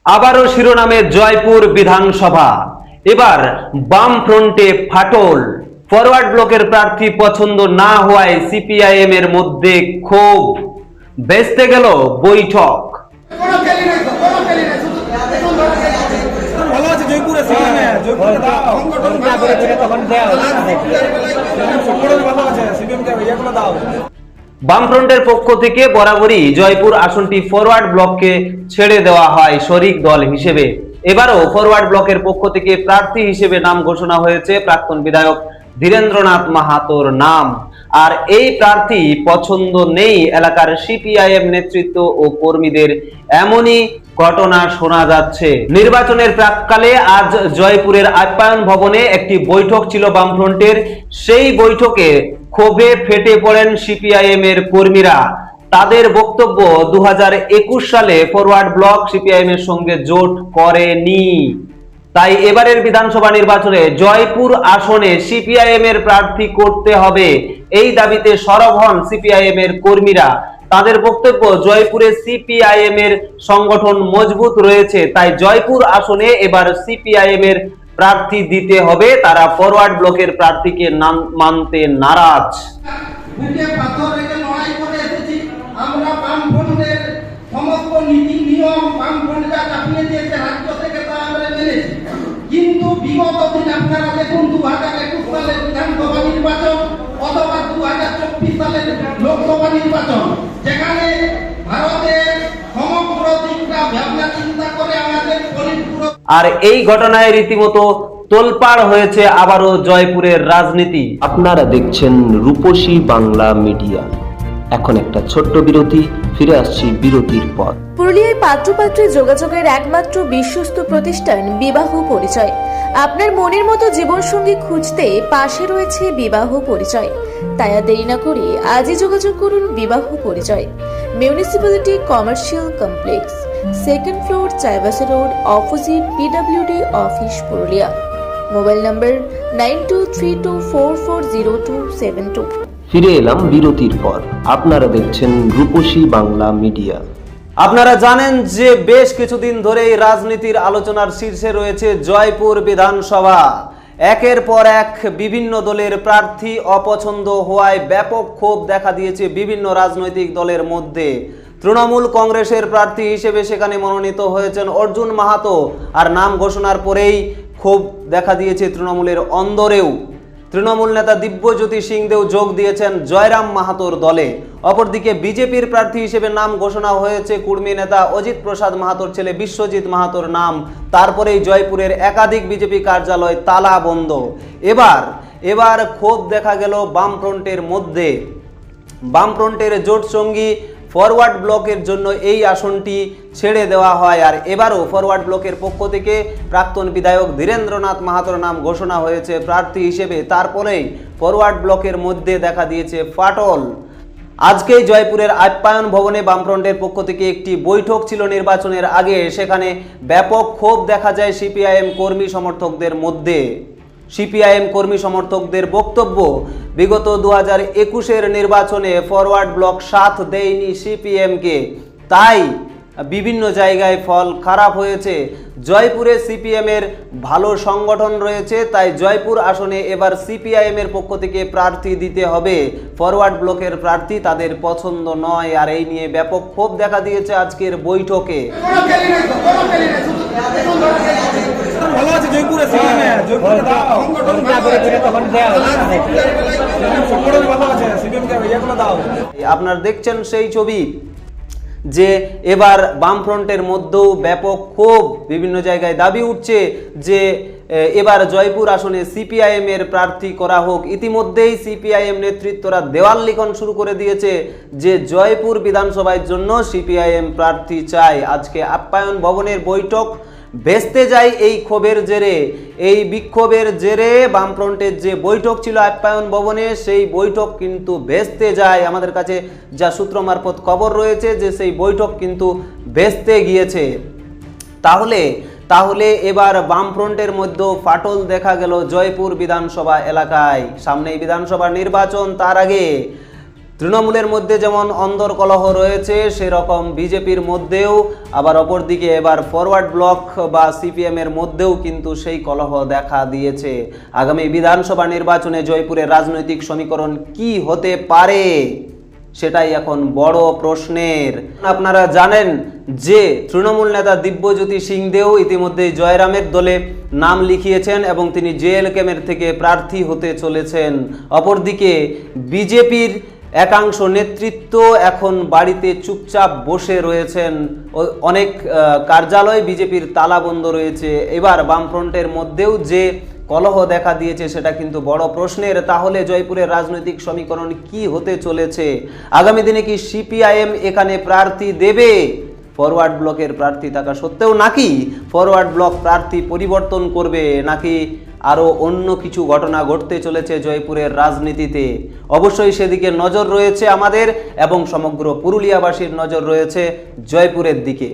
আবারও শিরোনামে জয়পুর বিধানসভা। এবার বাম ফ্রন্টে ফাটল। ফরওয়ার্ড ব্লকের প্রার্থী পছন্দ না হওয়ায় সিপিআইএম এর মধ্যে ক্ষোভ। ভেস্তে গেল বৈঠক। বামফ্রন্টের পক্ষ থেকে বরাবরই জয়পুর আসনটি ফরওয়ার্ড ব্লককে ছেড়ে দেওয়া হয় শরিক দল হিসেবে। এবারও ফরওয়ার্ড ব্লকের পক্ষ থেকে প্রার্থী হিসেবে নাম ঘোষণা হয়েছে প্রাক্তন বিধায়ক ধীরেন্দ্রনাথ মাহাতোর নাম। আর এই প্রার্থী পছন্দ নেই এলাকার সিপিআইএম নেতৃত্ব ও কর্মীদের, এমনই ঘটনা শোনা যাচ্ছে। নির্বাচনের প্রাককালে আজ জয়পুরের আপ্যায়ন ভবনে একটি বৈঠক ছিল বামফ্রন্টের। সেই বৈঠকে ক্ষোভে ফেটে পড়েন সিপিআইএম এর কর্মীরা। তাদের বক্তব্য, 2021 সালে ফরওয়ার্ড ব্লক সিপিআইএম এর সঙ্গে জোট করেনি, তাই এবারের বিধানসভা নির্বাচনে জয়পুর আসনে সিপিআইএম এর প্রার্থী করতে হবে। এই দাবিতে সরব হন সিপিআইএম এর কর্মীরা। তাদের বক্তব্য, জয়পুরে সিপিআইএম এর সংগঠন মজবুত রয়েছে, তাই জয়পুর আসনে এবার সিপিআইএম এর প্রার্থী দিতে হবে। তারা ফরওয়ার্ড ব্লকের প্রার্থীকে মানতে নারাজ। বুকে পাথর রেখে লড়াই করে এসেছি আমরা। বামফ্রন্টের সমস্ত নীতি নিয়ম বামফ্রন্টটা চাপিয়ে দিয়েছে রাজ্য থেকে, তা আমরা মেনেছি। কিন্তু বিগত দিন আপনারা দেখুন, 2021 সালের বিধানসভা নির্বাচন অথবা 2024 সালের লোকসভা নির্বাচন, যেখানে ভারতের সমগ্র দিকটা ভাবনা চিন্তা করে আমাদের পরিপূরক। আর এই ঘটনায় রীতিমতো তোলপাড় হয়েছে আবারও জয়পুরের রাজনীতি। আপনারা দেখছেন রূপসী বাংলা মিডিয়া। এখন একটা ছোট্ট বিরতি, ফিরে আসছি বিরতির পর। পুরুলিয়ায় পাত্রপাত্রী যোগাযোগের একমাত্র বিশ্বস্ত প্রতিষ্ঠান বিবাহ পরিচয়। আপনার মনের মতো জীবনসঙ্গী খুঁজতে পাশে রয়েছে বিবাহ পরিচয়। তাই আর দেরি না করে আজই যোগাযোগ করুন বিবাহ পরিচয়। Municipality commercial complex, 2nd floor, Chaibasa road, opposite PWD office, Purulia. Mobile নম্বর 9232440272। ফিরে এলাম বিরতির পর। আপনারা দেখছেন রূপসী বাংলা মিডিয়া। আপনারা জানেন যে বেশ কিছুদিন ধরেই রাজনীতির আলোচনার শীর্ষে রয়েছে জয়পুর বিধানসভা। একের পর এক বিভিন্ন দলের প্রার্থী অপছন্দ হওয়ায় ব্যাপক ক্ষোভ দেখা দিয়েছে বিভিন্ন রাজনৈতিক দলের মধ্যে। তৃণমূল কংগ্রেসের প্রার্থী হিসেবে সেখানে মনোনীত হয়েছেন অর্জুন মাহাতো, আর নাম ঘোষণার পরেই ক্ষোভ দেখা দিয়েছে তৃণমূলের অন্দরেও। তৃণমূল নেতা দিব্যজ্যোতি সিংদেও যোগ দিয়েছেন জয়রাম মাহাতোর দলে। অপরদিকে বিজেপির প্রার্থী হিসেবে নাম ঘোষণা হয়েছে কুর্মী নেতা অজিত প্রসাদ মাহাতোর ছেলে বিশ্বজিৎ মাহাতোর নাম। তারপরেই জয়পুরের একাধিক বিজেপি কার্যালয় তালা বন্ধ। এবার ক্ষোভ দেখা গেল বামফ্রন্টের মধ্যে। বামফ্রন্টের জোট সঙ্গী ফরওয়ার্ড ব্লকের জন্য এই আসনটি ছেড়ে দেওয়া হয়। আর এবারও ফরওয়ার্ড ব্লকের পক্ষ থেকে প্রাক্তন বিধায়ক ধীরেন্দ্রনাথ মাহাতোর নাম ঘোষণা হয়েছে প্রার্থী হিসেবে। তারপরেই ফরওয়ার্ড ব্লকের মধ্যে দেখা দিয়েছে ফাটল। আজকেই জয়পুরের আপ্যায়ন ভবনে বামফ্রন্টের পক্ষ থেকে একটি বৈঠক ছিল নির্বাচনের আগে। সেখানে ব্যাপক ক্ষোভ দেখা যায় সিপিআইএম কর্মী সমর্থকদের মধ্যে। সিপিআইএম কর্মী সমর্থকদের বক্তব্য, বিগত 2021-এর নির্বাচনে ফরওয়ার্ড ব্লক সাথ দেয়নি সিপিএমকে, তাই বিভিন্ন জায়গায় ফল খারাপ হয়েছে। জয়পুরে সিপিএম এর ভালো সংগঠন রয়েছে, তাই জয়পুর আসনে এবার সিপিআইএম এর পক্ষ থেকে প্রার্থী দিতে হবে। ফরওয়ার্ড ব্লকের প্রার্থী তাদের পছন্দ নয়, আর এই নিয়ে ব্যাপক ক্ষোভ দেখা দিয়েছে আজকের বৈঠকে। আপনারা দেখছেন সেই ছবি যে এবার বামফ্রন্টের মধ্যেও ব্যাপক ক্ষোভ। বিভিন্ন জায়গায় দাবি উঠছে যে এবার জয়পুর আসনে সিপিআইএম এর প্রার্থী করা হোক। ইতিমধ্যেই সিপিআইএম নেতৃত্বরা দেওয়াল লিখন শুরু করে দিয়েছে যে জয়পুর বিধানসভার জন্য সিপিআইএম প্রার্থী চায়। আজকে আপ্যায়ন ভবনের বৈঠক ভেস্তে যায় এই ক্ষোভের জেরে। এই বিক্ষোভের জেরে বামফ্রন্টের যে বৈঠক ছিল আপ্যায়ন ভবনে, সেই বৈঠক কিন্তু ভেস্তে যায়। আমাদের কাছে যা সূত্র মারফত খবর রয়েছে যে সেই বৈঠক কিন্তু ভেস্তে গিয়েছে। তাহলে এবার বামফ্রন্টের মধ্যে ফাটল দেখা গেল জয়পুর বিধানসভা এলাকায়। সামনেই বিধানসভা নির্বাচন, তার আগে তৃণমূলের মধ্যে যেমন অন্তর্কলহ রয়েছে, সেরকম বিজেপির মধ্যেও, আবার অপরদিকে এবার ফরওয়ার্ড ব্লক বা সিপিএম এর মধ্যেও কিন্তু সেই কলহ দেখা দিয়েছে। আগামী বিধানসভা নির্বাচনে জয়পুরের রাজনৈতিক সমীকরণ কি হতে পারে, সেটাই এখন বড় প্রশ্নের। আপনারা জানেন যে তৃণমূল নেতা দিব্যজ্যোতি সিংদেও ইতিমধ্যেই জয়রামের দলে নাম লিখিয়েছেন এবং তিনি জেএলকেমের থেকে প্রার্থী হতে চলেছেন। অপরদিকে বিজেপির একাংশ নেতৃত্ব এখন বাড়িতে চুপচাপ বসে রয়েছেন। অনেক কার্যালয় বিজেপির তালাবন্ধ রয়েছে। এবার বামফ্রন্টের মধ্যেও যে কলহ দেখা দিয়েছে সেটা কিন্তু বড় প্রশ্নের। তাহলে জয়পুরের রাজনৈতিক সমীকরণ কি হতে চলেছে? আগামী দিনে কি সিপিআইএম এখানে প্রার্থী দেবে ফরওয়ার্ড ব্লকের প্রার্থী থাকা সত্ত্বেও, নাকি ফরওয়ার্ড ব্লক প্রার্থী পরিবর্তন করবে, নাকি আরও অন্য কিছু ঘটনা ঘটতে চলেছে জয়পুরের রাজনীতিতে? অবশ্যই সেদিকে নজর রয়েছে আমাদের এবং সমগ্র পুরুলিয়াবাসীর নজর রয়েছে জয়পুরের দিকে।